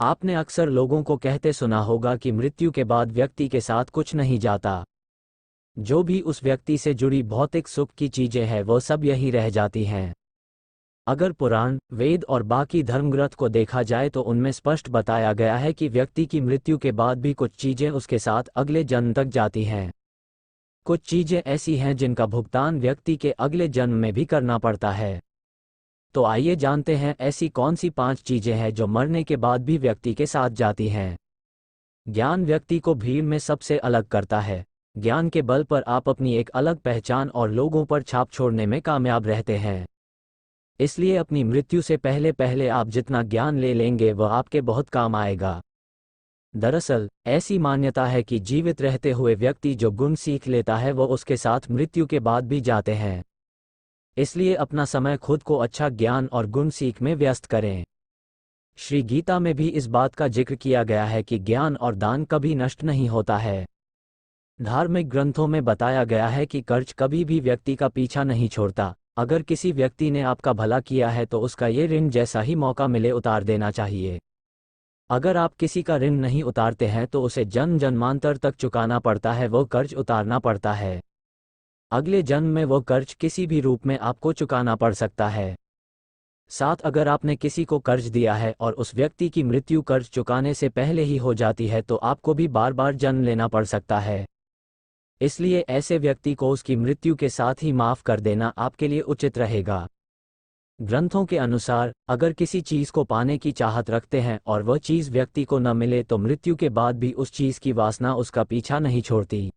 आपने अक्सर लोगों को कहते सुना होगा कि मृत्यु के बाद व्यक्ति के साथ कुछ नहीं जाता। जो भी उस व्यक्ति से जुड़ी भौतिक सुख की चीजें हैं वो सब यही रह जाती हैं। अगर पुराण, वेद और बाकी धर्मग्रंथ को देखा जाए तो उनमें स्पष्ट बताया गया है कि व्यक्ति की मृत्यु के बाद भी कुछ चीजें उसके साथ अगले जन्म तक जाती हैं। कुछ चीजें ऐसी हैं जिनका भुगतान व्यक्ति के अगले जन्म में भी करना पड़ता है। तो आइए जानते हैं ऐसी कौन सी 5 चीजें हैं जो मरने के बाद भी व्यक्ति के साथ जाती हैं। ज्ञान व्यक्ति को भीड़ में सबसे अलग करता है। ज्ञान के बल पर आप अपनी एक अलग पहचान और लोगों पर छाप छोड़ने में कामयाब रहते हैं। इसलिए अपनी मृत्यु से पहले पहले आप जितना ज्ञान ले लेंगे वह आपके बहुत काम आएगा। दरअसल ऐसी मान्यता है कि जीवित रहते हुए व्यक्ति जो गुण सीख लेता है वह उसके साथ मृत्यु के बाद भी जाते हैं। इसलिए अपना समय खुद को अच्छा ज्ञान और गुण सीख में व्यस्त करें। श्री गीता में भी इस बात का जिक्र किया गया है कि ज्ञान और दान कभी नष्ट नहीं होता है। धार्मिक ग्रंथों में बताया गया है कि कर्ज कभी भी व्यक्ति का पीछा नहीं छोड़ता। अगर किसी व्यक्ति ने आपका भला किया है तो उसका ये ऋण जैसा ही मौका मिले उतार देना चाहिए। अगर आप किसी का ऋण नहीं उतारते हैं तो उसे जन्म जन्मांतर तक चुकाना पड़ता है, वो कर्ज उतारना पड़ता है। अगले जन्म में वो कर्ज किसी भी रूप में आपको चुकाना पड़ सकता है। साथ अगर आपने किसी को कर्ज दिया है और उस व्यक्ति की मृत्यु कर्ज चुकाने से पहले ही हो जाती है तो आपको भी बार बार जन्म लेना पड़ सकता है। इसलिए ऐसे व्यक्ति को उसकी मृत्यु के साथ ही माफ कर देना आपके लिए उचित रहेगा। ग्रंथों के अनुसार अगर किसी चीज को पाने की चाहत रखते हैं और वह चीज व्यक्ति को न मिले तो मृत्यु के बाद भी उस चीज की वासना उसका पीछा नहीं छोड़ती।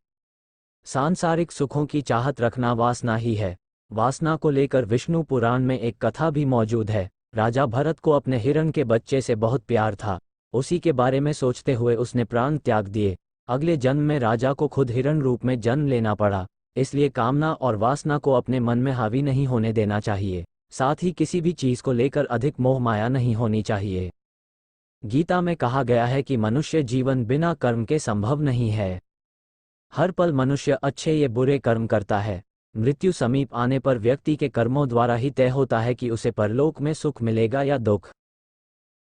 सांसारिक सुखों की चाहत रखना वासना ही है। वासना को लेकर विष्णु पुराण में एक कथा भी मौजूद है। राजा भरत को अपने हिरण के बच्चे से बहुत प्यार था। उसी के बारे में सोचते हुए उसने प्राण त्याग दिए। अगले जन्म में राजा को खुद हिरण रूप में जन्म लेना पड़ा। इसलिए कामना और वासना को अपने मन में हावी नहीं होने देना चाहिए। साथ ही किसी भी चीज को लेकर अधिक मोह माया नहीं होनी चाहिए। गीता में कहा गया है कि मनुष्य जीवन बिना कर्म के संभव नहीं है। हर पल मनुष्य अच्छे या बुरे कर्म करता है। मृत्यु समीप आने पर व्यक्ति के कर्मों द्वारा ही तय होता है कि उसे परलोक में सुख मिलेगा या दुख।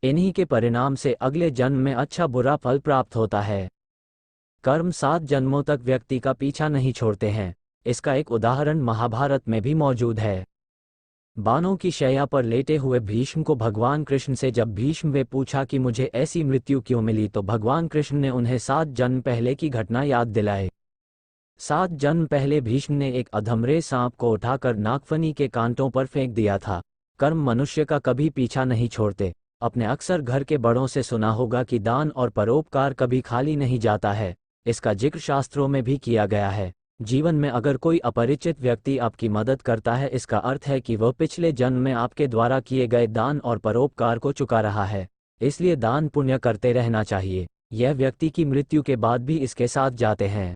इन्हीं के परिणाम से अगले जन्म में अच्छा बुरा फल प्राप्त होता है। कर्म 7 जन्मों तक व्यक्ति का पीछा नहीं छोड़ते हैं। इसका एक उदाहरण महाभारत में भी मौजूद है। बाणों की शैया पर लेटे हुए भीष्म को भगवान कृष्ण से जब भीष्म वे पूछा कि मुझे ऐसी मृत्यु क्यों मिली तो भगवान कृष्ण ने उन्हें 7 जन्म पहले की घटना याद दिलाए। 7 जन्म पहले भीष्म ने एक अधमरे सांप को उठाकर नागफनी के कांटों पर फेंक दिया था। कर्म मनुष्य का कभी पीछा नहीं छोड़ते। अपने अक्सर घर के बड़ों से सुना होगा कि दान और परोपकार कभी खाली नहीं जाता है। इसका जिक्र शास्त्रों में भी किया गया है। जीवन में अगर कोई अपरिचित व्यक्ति आपकी मदद करता है इसका अर्थ है कि वह पिछले जन्म में आपके द्वारा किए गए दान और परोपकार को चुका रहा है। इसलिए दान पुण्य करते रहना चाहिए। यह व्यक्ति की मृत्यु के बाद भी इसके साथ जाते हैं।